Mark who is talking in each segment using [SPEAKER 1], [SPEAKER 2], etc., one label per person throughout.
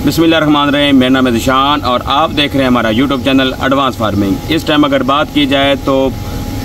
[SPEAKER 1] बिस्मिल्लाहिर्रहमानिर्रहीम। मेरा नाम है ज़िशान और आप देख रहे हैं हमारा यूट्यूब चैनल एडवांस फार्मिंग। इस टाइम अगर बात की जाए तो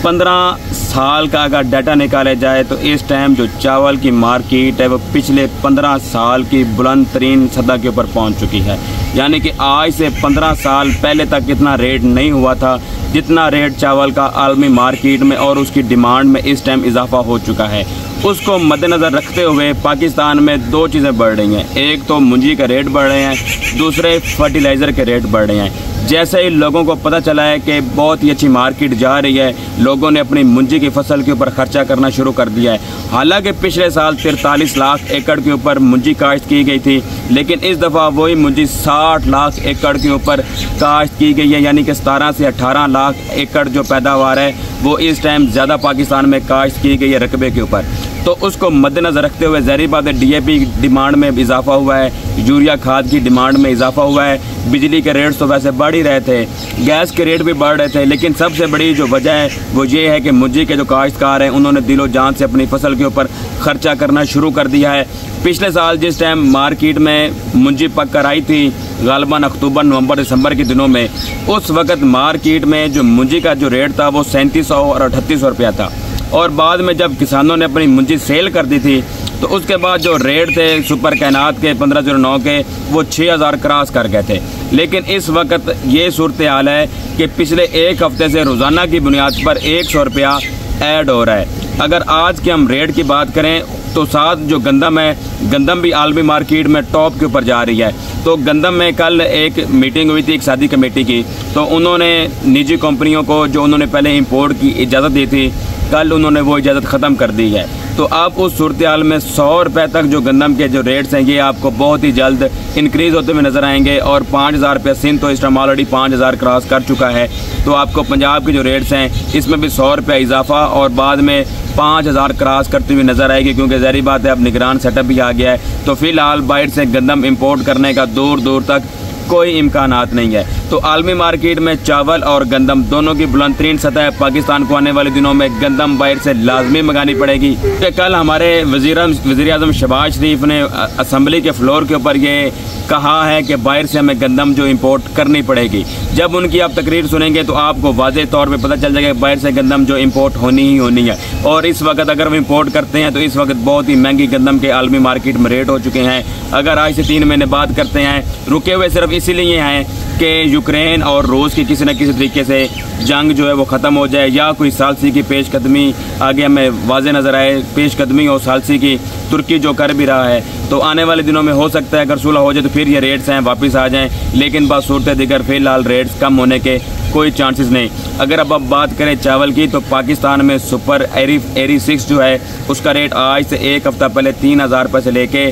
[SPEAKER 1] 15 साल का अगर डाटा निकाला जाए तो इस टाइम जो चावल की मार्केट है वो पिछले 15 साल की बुलंद तरीन सतह के ऊपर पहुंच चुकी है। यानी कि आज से 15 साल पहले तक इतना रेट नहीं हुआ था जितना रेट चावल का आलमी मार्केट में और उसकी डिमांड में इस टाइम इजाफा हो चुका है। उसको मद्देनज़र रखते हुए पाकिस्तान में दो चीज़ें बढ़ रही हैं। एक तो मुंजी का रेट बढ़ रहे हैं, दूसरे फर्टिलाइज़र के रेट बढ़ रहे हैं। जैसे ही लोगों को पता चला है कि बहुत ही अच्छी मार्केट जा रही है, लोगों ने अपनी मुंजी की फसल के ऊपर खर्चा करना शुरू कर दिया है। हालांकि पिछले साल 43 लाख एकड़ के ऊपर मुंजी काश्त की गई थी, लेकिन इस दफ़ा वही मुंजी 60 लाख एकड़ के ऊपर काश्त की गई है। यानी कि 17 से 18 लाख एकड़ जो पैदावार है वो इस टाइम ज़्यादा पाकिस्तान में काश्त की गई है रकबे के ऊपर। तो उसको मद्देनज़र रखते हुए ज़ाहिर बात है DAP डिमांड में इजाफा हुआ है, यूरिया खाद की डिमांड में इजाफा हुआ है। बिजली के रेट्स तो वैसे बढ़ ही रहे थे, गैस के रेट भी बढ़ रहे थे, लेकिन सबसे बड़ी जो वजह है वो ये है कि मुंजी के जो काश्तकार हैं उन्होंने दिलो जान से अपनी फसल के ऊपर खर्चा करना शुरू कर दिया है। पिछले साल जिस टाइम मार्केट में मुंजी पक कर आई थी गालिबन अक्टूबर नवंबर दिसंबर के दिनों में, उस वक़्त मार्केट में जो मुंजी का जो रेट था वो 3700 और 3800 रुपया था। और बाद में जब किसानों ने अपनी मुंजी सेल कर दी थी तो उसके बाद जो रेट थे सुपर कैनात के 1509 के वो 6000 क्रॉस कर गए थे। लेकिन इस वक्त ये सूरत हाल है कि पिछले एक हफ्ते से रोज़ाना की बुनियाद पर 100 रुपया ऐड हो रहा है। अगर आज के हम रेट की बात करें तो साथ जो गंदम है, गंदम भी आलमी मार्केट में टॉप के ऊपर जा रही है। तो गंदम में कल एक मीटिंग हुई थी एक शादी कमेटी की, तो उन्होंने निजी कंपनियों को जो उन्होंने पहले इंपोर्ट की इजाज़त दी थी, कल उन्होंने वो इजाज़त ख़त्म कर दी है। तो आप उस सूरत हाल में 100 रुपये तक जो गंदम के जो रेट्स हैं ये आपको बहुत ही जल्द इंक्रीज़ होते हुए नज़र आएंगे। और 5000 रुपये सिंध तो इस टाइम ऑलरेडी 5000 क्रॉस कर चुका है। तो आपको पंजाब के जो रेट्स हैं इसमें भी 100 रुपये इजाफा और बाद में 5000 क्रॉस करती हुई नज़र आएगी, क्योंकि ज़ाहिर बात है अब निगरान सेटअप भी आ गया है। तो फ़िलहाल बाहर से गंदम इंपोर्ट करने का दूर दूर तक कोई इम्कानात नहीं है। तो आलमी मार्केट में चावल और गंदम दोनों की बुलंद तरीन सतह है। पाकिस्तान को आने वाले दिनों में गंदम बाहर से लाजमी मंगानी पड़ेगी। कि कल हमारे वज़ीर आज़म शहबाज शरीफ ने असम्बली के फ्लोर के ऊपर ये कहा है कि बाहर से हमें गंदम जो इंपोर्ट करनी पड़ेगी। जब उनकी आप तकरीर सुनेंगे तो आपको वाज़ेह तौर पे पता चल जाएगा कि बाहर से गंदम जो इंपोर्ट होनी ही होनी है। और इस वक्त अगर हम इंपोर्ट करते हैं तो इस वक्त बहुत ही महंगी गंदम के आलमी मार्केट में रेट हो चुके हैं। अगर आज से 3 महीने बाद करते हैं, रुके हुए सिर्फ इसीलिए हैं कि यूक्रेन और रूस की किसी न किसी तरीके से जंग जो है वो ख़त्म हो जाए या कोई सालसी की पेशकदमी आगे हमें वाज़े नज़र आए। पेशकदमी और सालसी की तुर्की जो कर भी रहा है, तो आने वाले दिनों में हो सकता है अगर सुलह हो जाए तो फिर ये रेट्स हैं वापस आ जाएं। लेकिन बासूरत दिगर फ़िलहाल रेट्स कम होने के कोई चांसेस नहीं। अगर अब बात करें चावल की तो पाकिस्तान में सुपर एरी 6 जो है उसका रेट आज से एक हफ़्ता पहले 3000 रुपये से लेके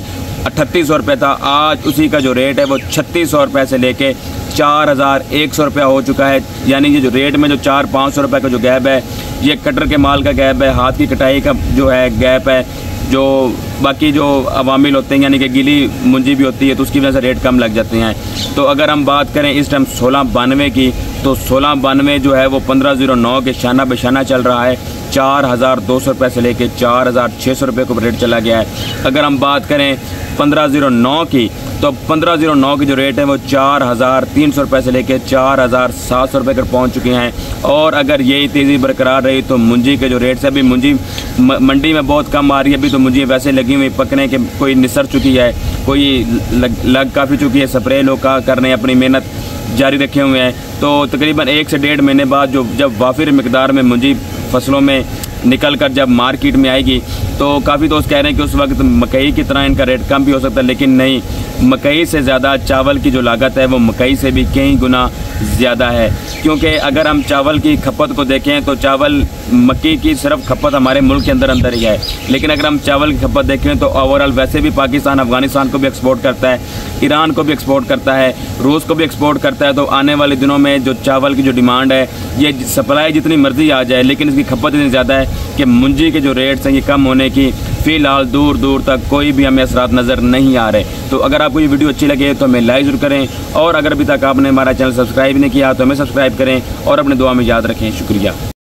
[SPEAKER 1] 3800 रुपये था। आज उसी का जो रेट है वो 3600 रुपये से लेके 4100 रुपया हो चुका है। यानी ये जो रेट में जो 400-500 रुपये का जो गैप है ये कटर के माल का गैप है, हाथ की कटाई का जो है गैप है। जो बाकी जो अवामिल होते हैं यानी कि गीली मुंजी भी होती है तो उसकी वजह से रेट कम लग जाते हैं। तो अगर हम बात करें इस टाइम 1692 की तो 1692 जो है वो 1509 के शाना बेशाना चल रहा है। 4200 रुपये से लेके 4600 रुपये को रेट चला गया है। अगर हम बात करें 1509 की तो 1509 की जो रेट है वो 4300 रुपये से लेके 4700 रुपये तक पहुँच चुके हैं। और अगर यही तेज़ी बरकरार रही तो मुंजी के जो रेट्स है, अभी मुंजी मंडी में बहुत कम आ रही है। अभी तो मुंजी वैसे लगी हुई पकने के, कोई निसर चुकी है, कोई लग काफ़ी चुकी है, स्प्रे लोग का करने अपनी मेहनत जारी रखे हुए हैं। तो तकरीबन 1 से 1.5 महीने बाद जब वाफिर मिकदार में मुंजी फसलों में निकल कर जब मार्केट में आएगी तो काफ़ी दोस्त कह रहे हैं कि उस वक्त मकई की तरह इनका रेट कम भी हो सकता है, लेकिन नहीं, मकई से ज़्यादा चावल की जो लागत है वो मकई से भी कई गुना ज़्यादा है। क्योंकि अगर हम चावल की खपत को देखें तो चावल मक्की की सिर्फ खपत हमारे मुल्क के अंदर ही है, लेकिन अगर हम चावल की खपत देखें तो ओवरऑल वैसे भी पाकिस्तान अफ़गानिस्तान को भी एक्सपोर्ट करता है, ईरान को भी एक्सपोर्ट करता है, रूस को भी एक्सपोर्ट करता है। तो आने वाले दिनों में जो चावल की जो डिमांड है ये सप्लाई जितनी मर्जी आ जाए लेकिन इसकी खपत इतनी ज़्यादा है कि मुंजी के जो रेट्स हैं ये कम होने की फ़िलहाल दूर दूर तक कोई भी हमें असरात नज़र नहीं आ रहे। तो अगर आपको ये वीडियो अच्छी लगे तो हमें लाइक ज़रूर करें, और अगर अभी तक आपने हमारा चैनल सब्सक्राइब नहीं किया तो हमें सब्सक्राइब करें और अपने दुआ में याद रखें। शुक्रिया।